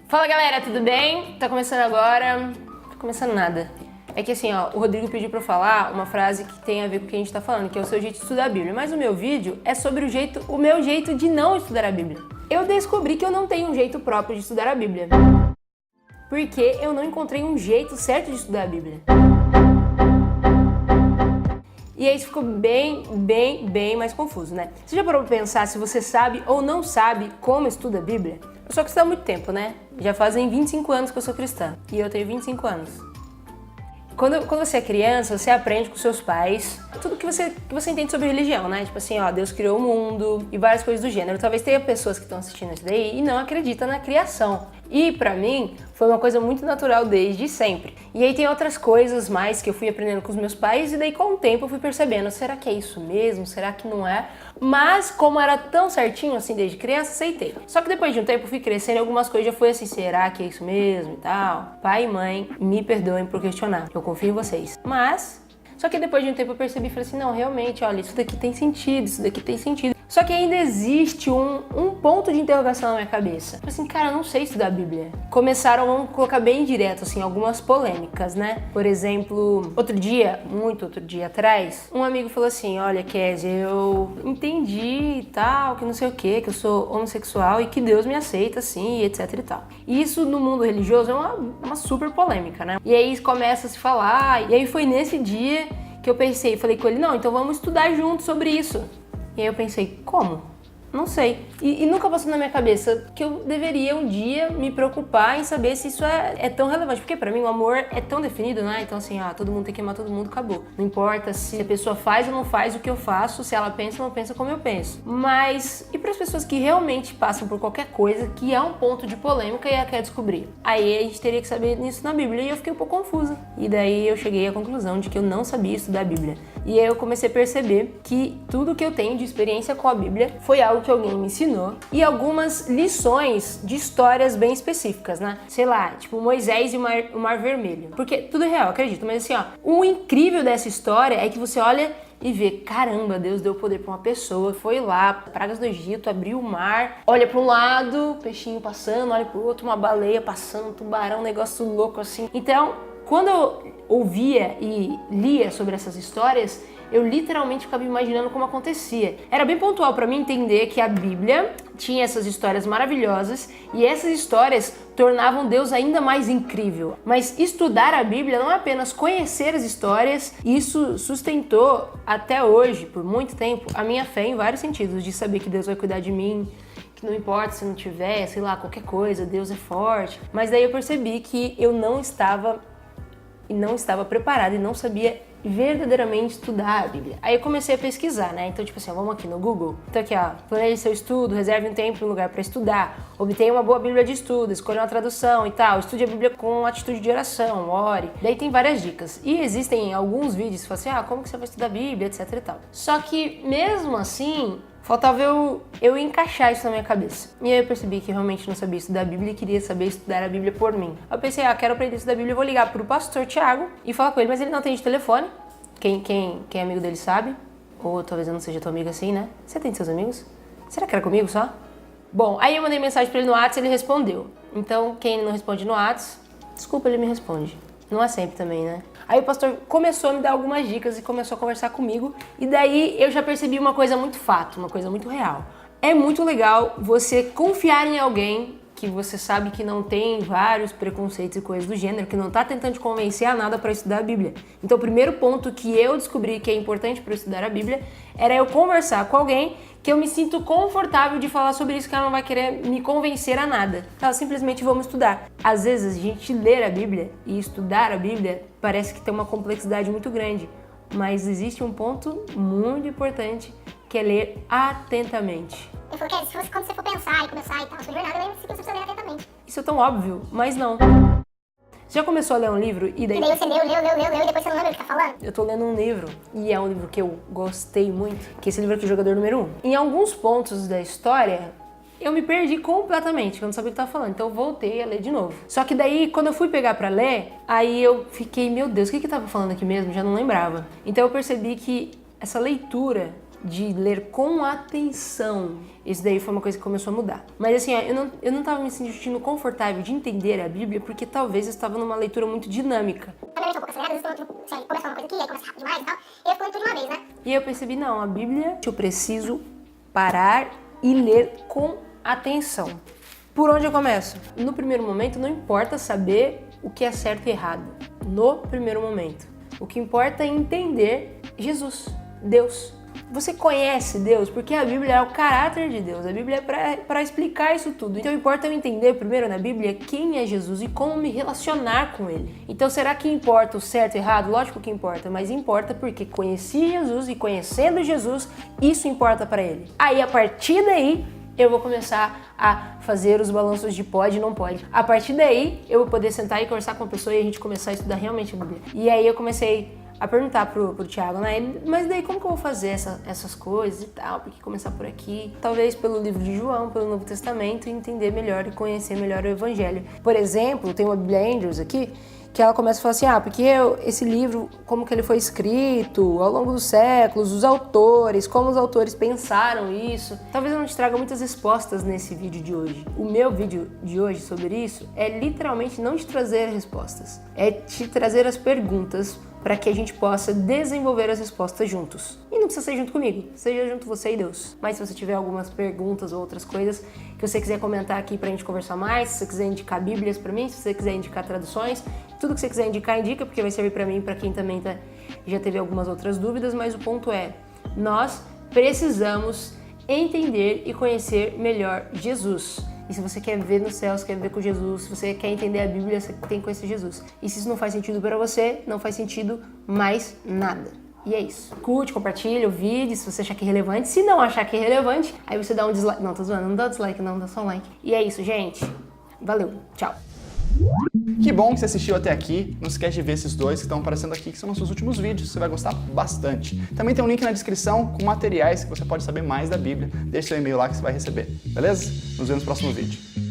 Fala galera, tudo bem? Tá começando agora? Não tá começando nada. É que assim, ó, o Rodrigo pediu pra eu falar uma frase que tem a ver com o que a gente tá falando, que é o seu jeito de estudar a Bíblia. Mas o meu vídeo é sobre o meu jeito de não estudar a Bíblia. Eu descobri que eu não tenho um jeito próprio de estudar a Bíblia. Porque eu não encontrei um jeito certo de estudar a Bíblia. E aí isso ficou bem mais confuso, né? Você já parou pra pensar se você sabe ou não sabe como estuda a Bíblia? Eu sou cristã há muito tempo, né? Já fazem 25 anos que eu sou cristã. E eu tenho 25 anos. Quando você é criança, você aprende com seus pais tudo que você entende sobre religião, né? Tipo assim, ó, Deus criou o mundo e várias coisas do gênero. Talvez tenha pessoas que estão assistindo isso daí e não acreditam na criação. E pra mim, foi uma coisa muito natural desde sempre. E aí tem outras coisas mais que eu fui aprendendo com os meus pais e daí com o tempo eu fui percebendo, será que é isso mesmo? Será que não é? Mas como era tão certinho assim desde criança, aceitei. Só que depois de um tempo eu fui crescendo e algumas coisas já foi assim, será que é isso mesmo e tal? Pai e mãe, me perdoem por questionar, eu confio em vocês. Mas, só que depois de um tempo eu percebi e falei assim, não, realmente, olha, isso daqui tem sentido, isso daqui tem sentido. Só que ainda existe um ponto de interrogação na minha cabeça. Assim, cara, eu não sei estudar a Bíblia. Começaram, vamos colocar bem direto, assim, algumas polêmicas, né? Por exemplo, muito outro dia atrás, um amigo falou assim, olha, Kézia, eu entendi e tal, que não sei o quê, que eu sou homossexual e que Deus me aceita, assim, e etc e tal. E isso no mundo religioso é uma super polêmica, né? E aí começa a se falar, e aí foi nesse dia que eu pensei, falei com ele, não, então vamos estudar junto sobre isso. E aí eu pensei, como? Não sei. E nunca passou na minha cabeça que eu deveria um dia me preocupar em saber se isso é tão relevante. Porque pra mim o amor é tão definido, né? Então assim, todo mundo tem que amar todo mundo, acabou. Não importa se a pessoa faz ou não faz o que eu faço, se ela pensa ou não pensa como eu penso. Mas, e pras pessoas que realmente passam por qualquer coisa que é um ponto de polêmica e ela quer descobrir? Aí a gente teria que saber isso na Bíblia e eu fiquei um pouco confusa. E daí eu cheguei à conclusão de que eu não sabia estudar a Bíblia. E aí eu comecei a perceber que tudo que eu tenho de experiência com a Bíblia foi algo que alguém me ensinou e algumas lições de histórias bem específicas, né? Sei lá, tipo Moisés e o Mar Vermelho. Porque tudo é real, acredito, mas assim, ó, o incrível dessa história é que você olha e vê, caramba, Deus deu poder pra uma pessoa, foi lá, pragas do Egito, abriu o mar, olha pra um lado, peixinho passando, olha pro outro, uma baleia passando, um tubarão, um negócio louco assim. Então, quando eu ouvia e lia sobre essas histórias, eu literalmente ficava imaginando como acontecia. Era bem pontual para mim entender que a Bíblia tinha essas histórias maravilhosas e essas histórias tornavam Deus ainda mais incrível. Mas estudar a Bíblia não é apenas conhecer as histórias, isso sustentou até hoje, por muito tempo, a minha fé em vários sentidos, de saber que Deus vai cuidar de mim, que não importa se não tiver, sei lá, qualquer coisa, Deus é forte. Mas daí eu percebi que eu não estava preparada e não sabia verdadeiramente estudar a Bíblia. Aí eu comecei a pesquisar, né? Então, tipo assim, vamos aqui no Google. Então aqui, ó, planeje seu estudo, reserve um tempo e um lugar para estudar, obtenha uma boa Bíblia de estudo, escolha uma tradução e tal, estude a Bíblia com atitude de oração, ore. Daí tem várias dicas. E existem alguns vídeos que falam assim, como que você vai estudar a Bíblia, etc e tal. Só que, mesmo assim, faltava eu encaixar isso na minha cabeça. E aí eu percebi que realmente não sabia estudar a Bíblia e queria saber estudar a Bíblia por mim. Aí eu pensei, quero aprender a estudar a Bíblia, eu vou ligar pro pastor Tiago e falar com ele, mas ele não atende telefone. Quem é amigo dele sabe. Ou talvez eu não seja teu amigo assim, né? Você atende seus amigos? Será que era comigo só? Bom, aí eu mandei mensagem pra ele no WhatsApp e ele respondeu. Então, quem não responde no WhatsApp, desculpa, ele me responde. Não é sempre também, né? Aí o pastor começou a me dar algumas dicas e começou a conversar comigo. E daí eu já percebi uma coisa muito fato, uma coisa muito real. É muito legal você confiar em alguém que você sabe que não tem vários preconceitos e coisas do gênero, que não tá tentando te convencer a nada para estudar a Bíblia. Então o primeiro ponto que eu descobri que é importante para estudar a Bíblia era eu conversar com alguém que eu me sinto confortável de falar sobre isso, que ela não vai querer me convencer a nada. Ela simplesmente vamos estudar. Às vezes a gente ler a Bíblia e estudar a Bíblia parece que tem uma complexidade muito grande, mas existe um ponto muito importante que é ler atentamente. Ele falou que se fosse quando você for pensar e começar e tal, sua jornada, você precisa ler atentamente. Isso é tão óbvio, mas não. Você já começou a ler um livro e daí... E daí você leu, e depois você não lembra o que tá falando? Eu tô lendo um livro, e é um livro que eu gostei muito, que é esse livro aqui, Jogador Número 1. Em alguns pontos da história, eu me perdi completamente, eu não sabia o que tava falando, então eu voltei a ler de novo. Só que daí, quando eu fui pegar pra ler, aí eu fiquei, meu Deus, o que tava falando aqui mesmo? Já não lembrava. Então eu percebi que essa leitura de ler com atenção. Isso daí foi uma coisa que começou a mudar. Mas assim, eu não tava me sentindo confortável de entender a Bíblia porque talvez eu estava numa leitura muito dinâmica. Também eu um pouco acelerada, às vezes eu começo uma coisa aqui, aí começa rápido demais e tal, e eu fico tudo de uma vez, né? E eu percebi, não, a Bíblia eu preciso parar e ler com atenção. Por onde eu começo? No primeiro momento, não importa saber o que é certo e errado. No primeiro momento. O que importa é entender Jesus, Deus. Você conhece Deus porque a Bíblia é o caráter de Deus. A Bíblia é para explicar isso tudo. Então importa eu entender primeiro na Bíblia quem é Jesus e como me relacionar com Ele. Então será que importa o certo e errado? Lógico que importa, mas importa porque conheci Jesus e conhecendo Jesus, isso importa para Ele. Aí a partir daí eu vou começar a fazer os balanços de pode e não pode. A partir daí eu vou poder sentar e conversar com a pessoa e a gente começar a estudar realmente a Bíblia. E aí eu comecei a perguntar pro Thiago, né? Mas daí como que eu vou fazer essas coisas e tal? Por que começar por aqui? Talvez pelo livro de João, pelo Novo Testamento, e entender melhor e conhecer melhor o Evangelho. Por exemplo, tem uma Bíblia Andrews aqui, que ela começa a falar assim, porque esse livro, como que ele foi escrito ao longo dos séculos, os autores, como os autores pensaram isso. Talvez eu não te traga muitas respostas nesse vídeo de hoje. O meu vídeo de hoje sobre isso é literalmente não te trazer respostas, é te trazer as perguntas para que a gente possa desenvolver as respostas juntos. E não precisa ser junto comigo, seja junto você e Deus. Mas se você tiver algumas perguntas ou outras coisas que você quiser comentar aqui pra gente conversar mais, se você quiser indicar bíblias pra mim, se você quiser indicar traduções, tudo que você quiser indicar, indica, porque vai servir pra mim e pra quem também já teve algumas outras dúvidas, mas o ponto é, nós precisamos entender e conhecer melhor Jesus. E se você quer viver no céu, se quer viver com Jesus, se você quer entender a Bíblia, você tem que conhecer Jesus. E se isso não faz sentido para você, não faz sentido mais nada. E é isso. Curte, compartilha o vídeo se você achar que é relevante. Se não achar que é relevante, aí você dá um dislike. Não, tô zoando, não dá dislike não, dá só um like. E é isso, gente. Valeu, tchau. Que bom que você assistiu até aqui. Não esquece de ver esses dois que estão aparecendo aqui, que são nossos últimos vídeos. Você vai gostar bastante. Também tem um link na descrição com materiais que você pode saber mais da Bíblia. Deixe seu e-mail lá que você vai receber. Beleza? Nos vemos no próximo vídeo.